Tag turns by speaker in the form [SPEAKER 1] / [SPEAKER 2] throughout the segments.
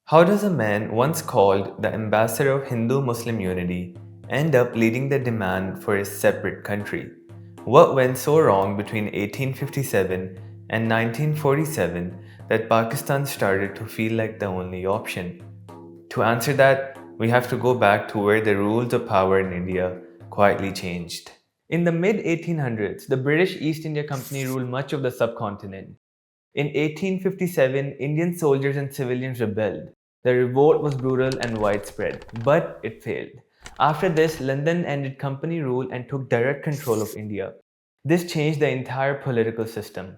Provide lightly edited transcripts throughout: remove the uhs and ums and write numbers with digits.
[SPEAKER 1] How does a man once called the ambassador of Hindu-Muslim unity end up leading the demand for a separate country? What went so wrong between 1857 and 1947 that Pakistan started to feel like the only option? To answer that, we have to go back to where the rules of power in India quietly changed. In the mid 1800s, the British East India Company ruled much of the subcontinent. In 1857, Indian soldiers and civilians rebelled. The revolt was brutal and widespread, but it failed. After this, London ended company rule and took direct control of India. This changed the entire political system.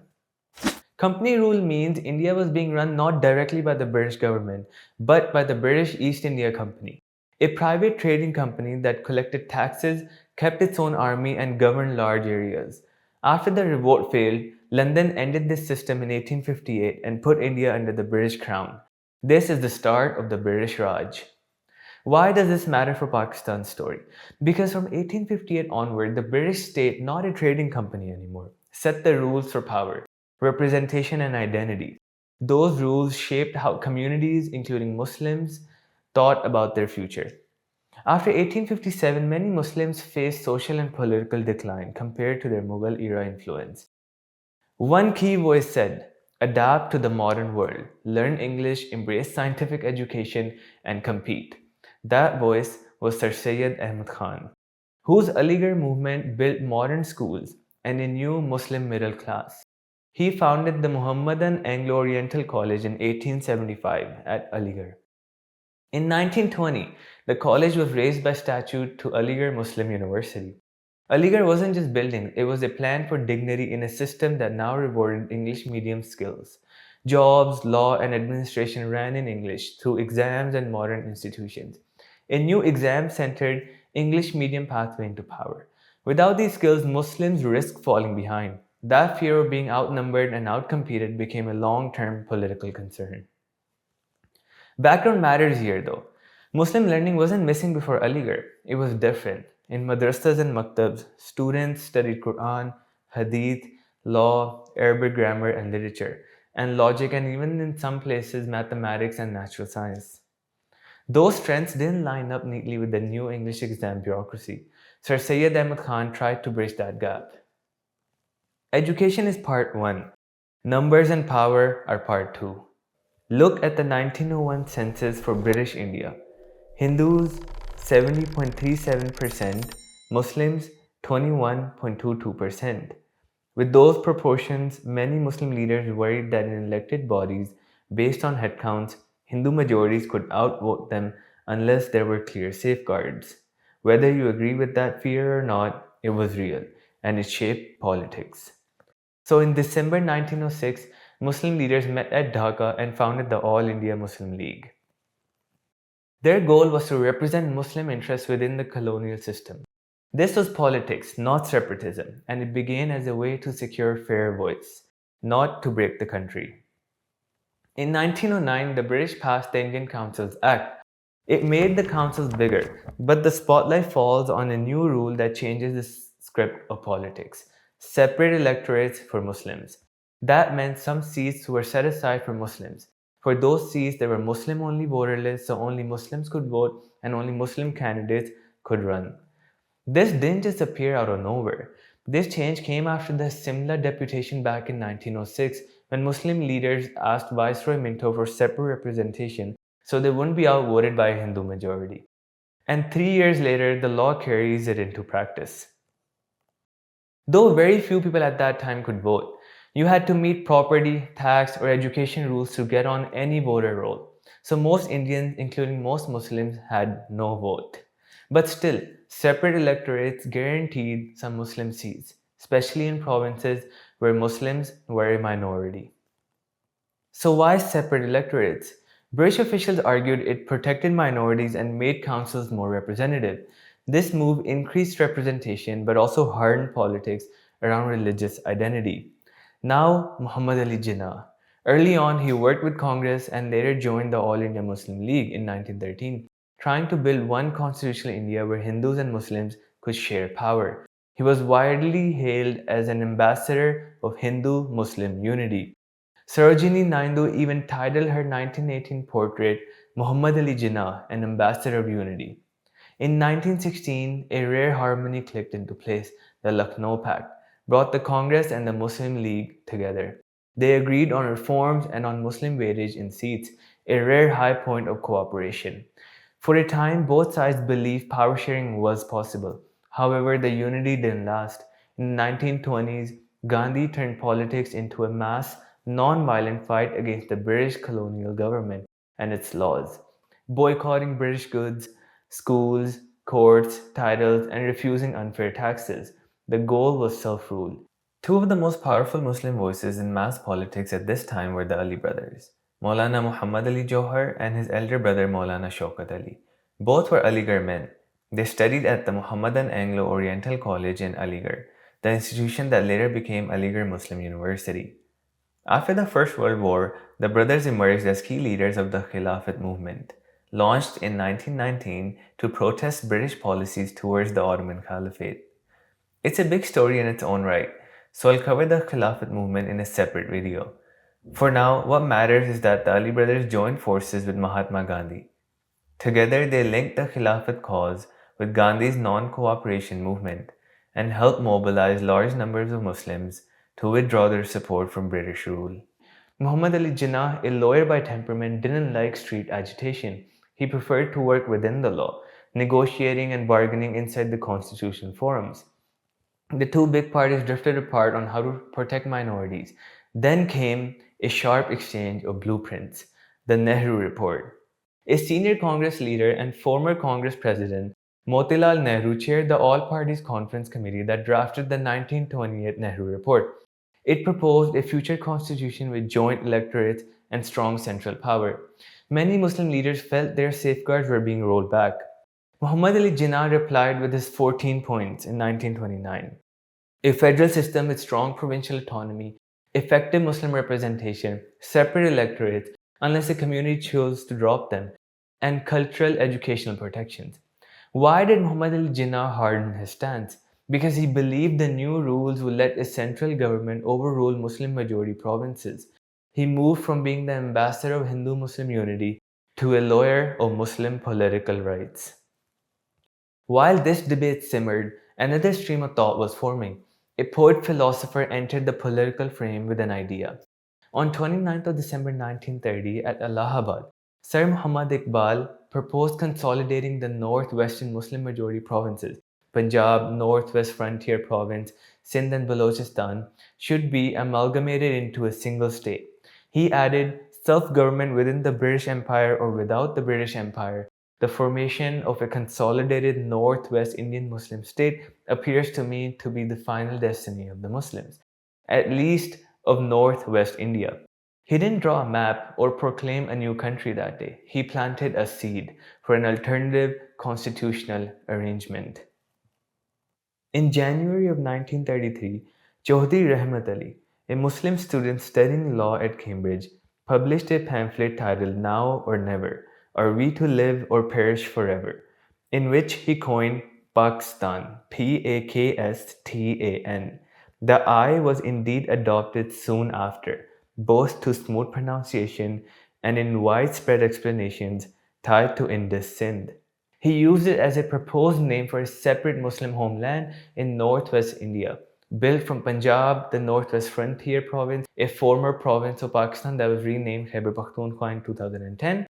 [SPEAKER 1] Company rule means India was being run not directly by the British government, but by the British East India Company, a private trading company that collected taxes, kept its own army, and governed large areas. After the revolt failed, London ended this system in 1858 and put India under the British crown. This is the start of the British Raj. Why does this matter for Pakistan's story? Because from 1858 onward, the British state, not a trading company anymore, set the rules for power, representation, and identity. Those rules shaped how communities, including Muslims, thought about their future. After 1857, many Muslims faced social and political decline compared to their Mughal era influence. One key voice said, adapt to the modern world, learn English, embrace scientific education, and compete. That voice was Sir Syed Ahmad Khan, whose Aligarh movement built modern schools and a new Muslim middle class. He founded the Muhammadan Anglo-Oriental College in 1875 at Aligarh. In 1920, the college was raised by statute to Aligarh Muslim University. Aligarh wasn't just building, it was a plan for dignity in a system that now rewarded English medium skills. Jobs, law, and administration ran in English through exams and modern institutions. A new exam centered English medium pathway into power. Without these skills, Muslims risked falling behind. That fear of being outnumbered and outcompeted became a long term political concern. Background matters here though. Muslim learning wasn't missing before Aligarh, it was different. In madrasas and maktabs, students studied Quran, Hadith, law, Arabic grammar and literature, and logic, and even in some places, mathematics and natural science. Those strengths didn't line up neatly with the new English exam bureaucracy. Sir Syed Ahmad Khan tried to bridge that gap. Education is part one, numbers and power are part two. Look at the 1901 census for British India. Hindus 70.37%, Muslims 21.22%. With those proportions, many Muslim leaders worried that in elected bodies, based on headcounts, Hindu majorities could outvote them unless there were clear safeguards. Whether you agree with that fear or not, it was real, and it shaped politics. So in December 1906, Muslim leaders met at Dhaka and founded the All India Muslim League. Their goal was to represent Muslim interests within the colonial system. This was politics, not separatism, and it began as a way to secure fair voice, not to break the country. In 1909, the British passed the Indian Councils Act. It made the councils bigger, but the spotlight falls on a new rule that changes the script of politics: separate electorates for Muslims. That meant some seats were set aside for Muslims. For those seats, there were Muslim only voter lists, so only Muslims could vote and only Muslim candidates could run. This didn't just appear out of nowhere. This change came after the Simla deputation back in 1906 when Muslim leaders asked Viceroy Minto for separate representation so they wouldn't be outvoted by a Hindu majority. And 3 years later, the law carries it into practice. Though very few people at that time could vote, you had to meet property, tax, or education rules to get on any voter roll. So most Indians, including most Muslims, had no vote. But still, separate electorates guaranteed some Muslim seats, especially in provinces where Muslims were a minority. So why separate electorates? British officials argued it protected minorities and made councils more representative. This move increased representation but also hardened politics around religious identity. Now, Muhammad Ali Jinnah. Early on, he worked with Congress and later joined the All India Muslim League in 1913, trying to build one constitutional India where Hindus and Muslims could share power. He was widely hailed as an ambassador of Hindu-Muslim unity. Sarojini Naidu even titled her 1918 portrait Muhammad Ali Jinnah, an ambassador of unity. In 1916, a rare harmony clicked into place. The Lucknow Pact brought the Congress and the Muslim League together. They agreed on reforms and on Muslim weightage in seats, a rare high point of cooperation. For a time, both sides believed power sharing was possible. However, the unity didn't last. In the 1920s, Gandhi turned politics into a mass, non-violent fight against the British colonial government and its laws, boycotting British goods, schools, courts, titles, and refusing unfair taxes. The goal was self-rule. Two of the most powerful Muslim voices in mass politics at this time were the Ali brothers, Maulana Muhammad Ali Johar and his elder brother Maulana Shaukat Ali. Both were Aligarh men. They studied at the Muhammadan Anglo-Oriental College in Aligarh, the institution that later became Aligarh Muslim University. After the First World War, the brothers emerged as key leaders of the Khilafat movement, launched in 1919 to protest British policies towards the Ottoman Caliphate. It's a big story in its own right, so I'll cover the Khilafat movement in a separate video. For now, what matters is that the Ali brothers joined forces with Mahatma Gandhi. Together, they linked the Khilafat cause with Gandhi's non-cooperation movement and helped mobilize large numbers of Muslims to withdraw their support from British rule. Muhammad Ali Jinnah, a lawyer by temperament, didn't like street agitation. He preferred to work within the law, negotiating and bargaining inside the constitutional forums. The two big parties drifted apart on how to protect minorities. Then came a sharp exchange of blueprints, the Nehru Report. A senior Congress leader and former Congress President, Motilal Nehru, chaired the All Parties Conference Committee that drafted the 1928 Nehru Report. It proposed a future constitution with joint electorates and strong central power. Many Muslim leaders felt their safeguards were being rolled back. Muhammad Ali Jinnah replied with his 14 points in 1929. A federal system with strong provincial autonomy, effective Muslim representation, separate electorates unless a community chose to drop them, and cultural educational protections. Why did Muhammad Ali Jinnah harden his stance? Because he believed the new rules would let a central government overrule Muslim majority provinces. He moved from being the ambassador of Hindu-Muslim unity to a lawyer of Muslim political rights. While this debate simmered, another stream of thought was forming. A poet-philosopher entered the political frame with an idea. On 29th of December 1930 at Allahabad, Sir Muhammad Iqbal proposed consolidating the northwestern Muslim majority provinces, Punjab, Northwest Frontier Province, Sindh and Balochistan, should be amalgamated into a single state. He added self-government within the British Empire or without the British Empire. The formation of a consolidated Northwest Indian Muslim state appears to me to be the final destiny of the Muslims, at least of Northwest India. He didn't draw a map or proclaim a new country that day. He planted a seed for an alternative constitutional arrangement. In January of 1933, Chaudhry Rahmat Ali, a Muslim student studying law at Cambridge, published a pamphlet titled Now or Never, Are We to Live or Perish Forever, in which he coined Pakistan, Pakistan. The I was indeed adopted soon after, both to smooth pronunciation and in widespread explanations tied to Indus Sindh. He used it as a proposed name for a separate Muslim homeland in northwest India, built from Punjab, the Northwest Frontier Province, a former province of Pakistan that was renamed Khyber Pakhtunkhwa in 2010,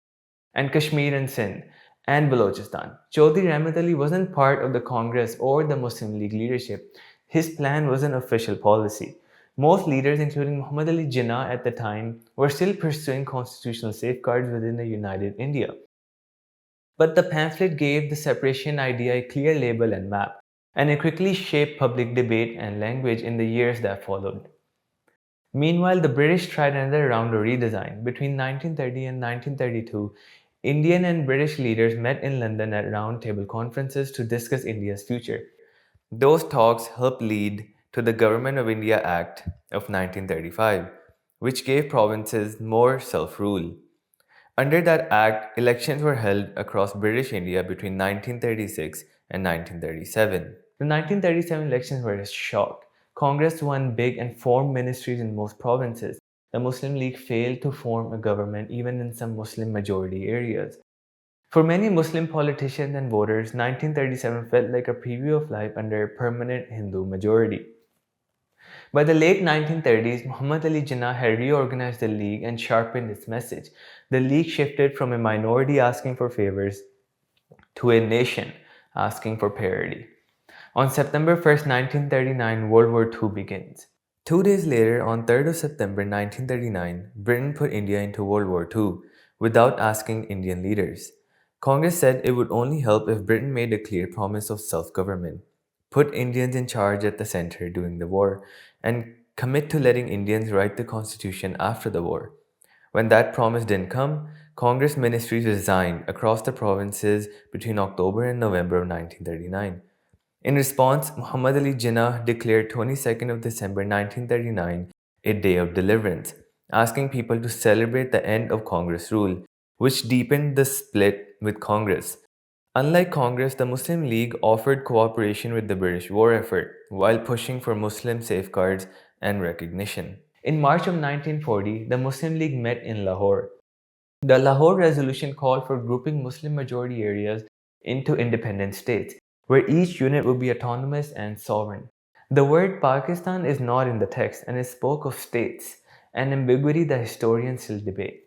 [SPEAKER 1] and Kashmir and Sindh, and Balochistan. Chaudhry Rahmat Ali wasn't part of the Congress or the Muslim League leadership. His plan was an official policy. Most leaders, including Muhammad Ali Jinnah at the time, were still pursuing constitutional safeguards within the united India. But the pamphlet gave the separation idea a clear label and map, and it quickly shaped public debate and language in the years that followed. Meanwhile, the British tried another round of redesign. Between 1930 and 1932, Indian and British leaders met in London at round-table conferences to discuss India's future. Those talks helped lead to the Government of India Act of 1935, which gave provinces more self-rule. Under that act, elections were held across British India between 1936 and 1937. The 1937 elections were a shock. Congress won big and formed ministries in most provinces. the Muslim League failed to form a government even in some Muslim majority areas. For many Muslim politicians and voters, 1937 felt like a preview of life under a permanent Hindu majority. By the late 1930s, Muhammad Ali Jinnah had reorganized the League and sharpened its message. The League shifted from a minority asking for favors to a nation asking for parity. On September 1st, 1939, World War II begins. 2 days later, on 3rd of September 1939, Britain put India into World War II without asking Indian leaders. Congress said it would only help if Britain made a clear promise of self-government, put Indians in charge at the center during the war, and commit to letting Indians write the constitution after the war. When that promise didn't come, Congress ministries resigned across the provinces between October and November of 1939. In response, Muhammad Ali Jinnah declared 22nd of December 1939 a day of deliverance, asking people to celebrate the end of Congress rule, which deepened the split with Congress. Unlike Congress, the Muslim League offered cooperation with the British war effort while pushing for Muslim safeguards and recognition. In March of 1940, the Muslim League met in Lahore. The Lahore Resolution called for grouping Muslim majority areas into independent states, where each unit would be autonomous and sovereign. The word Pakistan is not in the text and it spoke of states, an ambiguity that historians still debate.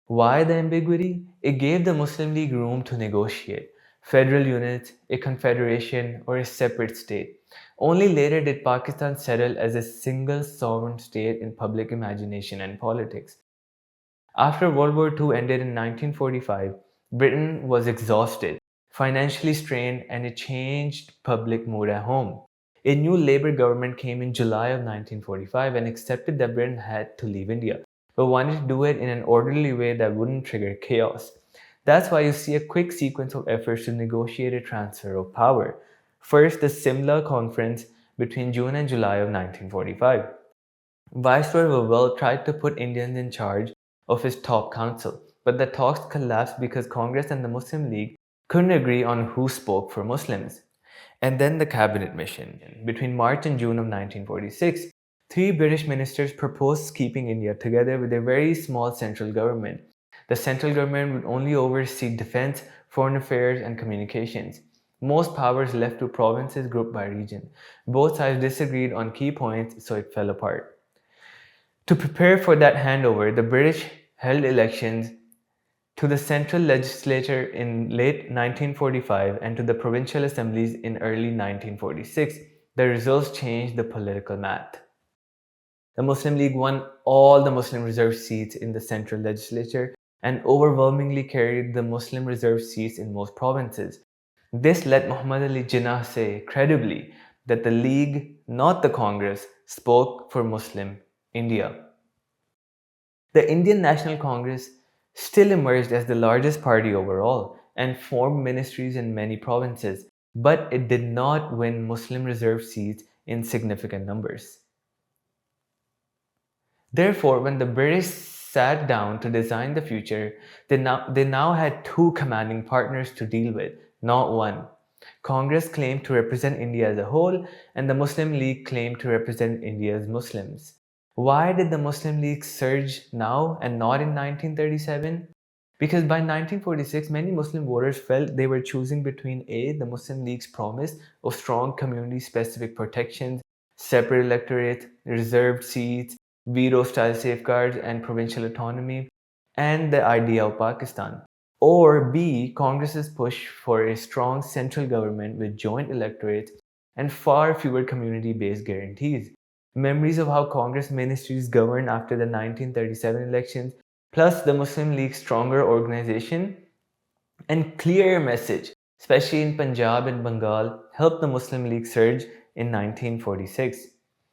[SPEAKER 1] Why the ambiguity? It gave the Muslim League room to negotiate federal units, a confederation, or a separate state. Only later did Pakistan settle as a single sovereign state in public imagination and politics. After World War II ended in 1945, Britain was exhausted, financially strained, and it changed public mood at home. A new Labour government came in July of 1945 and accepted that Britain had to leave India, but wanted to do it in an orderly way that wouldn't trigger chaos. That's why you see a quick sequence of efforts to negotiate a transfer of power. First, the Simla Conference between June and July of 1945. Viceroy Revolt tried to put Indians in charge of his top council, but the talks collapsed because Congress and the Muslim League couldn't agree on who spoke for Muslims. And then the cabinet mission. Between March and June of 1946, three British ministers proposed keeping India together with a very small central government. The central government would only oversee defense, foreign affairs, and communications. Most powers left to provinces grouped by region. Both sides disagreed on key points, so it fell apart. To prepare for that handover, the British held elections to the central legislature in late 1945 and to the provincial assemblies in early 1946. The results changed the political math. The Muslim League won all the Muslim reserve seats in the central legislature and overwhelmingly carried the Muslim reserve seats in most provinces. This let Muhammad Ali Jinnah say credibly that the League, not the Congress, spoke for Muslim India. The Indian National Congress still emerged as the largest party overall and formed ministries in many provinces, but it did not win Muslim reserve seats in significant numbers. Therefore, when the British sat down to design the future, they now had two commanding partners to deal with, not one. Congress claimed to represent India as a whole, and the Muslim League claimed to represent India's Muslims. Why did the Muslim League surge now and not in 1937? Because by 1946, many Muslim voters felt they were choosing between A, the Muslim League's promise of strong community-specific protections, separate electorates, reserved seats, veto-style safeguards, and provincial autonomy, and the idea of Pakistan. Or B, Congress's push for a strong central government with joint electorates and far fewer community-based guarantees. Memories of how Congress ministries governed after the 1937 elections, plus the Muslim League's stronger organization and clear message, especially in Punjab and Bengal, helped the Muslim League surge in 1946.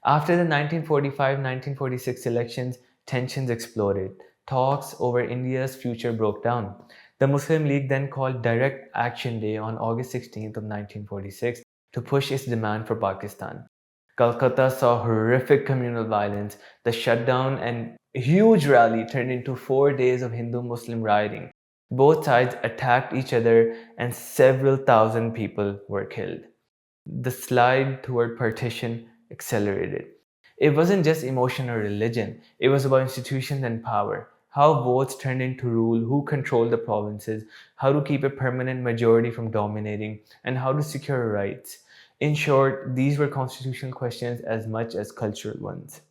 [SPEAKER 1] After the 1945-1946 elections, tensions exploded. Talks over India's future broke down. The Muslim League then called Direct Action Day on August 16th of 1946 to push its demand for Pakistan. Calcutta saw horrific communal violence. The shutdown and huge rally turned into 4 days of Hindu-Muslim rioting. Both sides attacked each other and several thousand people were killed. The slide toward partition accelerated. It wasn't just emotion or religion, it was about institutions and power. How votes turned into rule, who controlled the provinces, how to keep a permanent majority from dominating, and how to secure rights. In short, these were constitutional questions as much as cultural ones.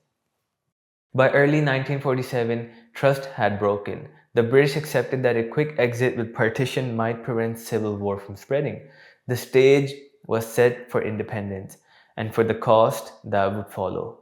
[SPEAKER 1] By early 1947, trust had broken. The British accepted that a quick exit with partition might prevent civil war from spreading. The stage was set for independence and for the cost that would follow.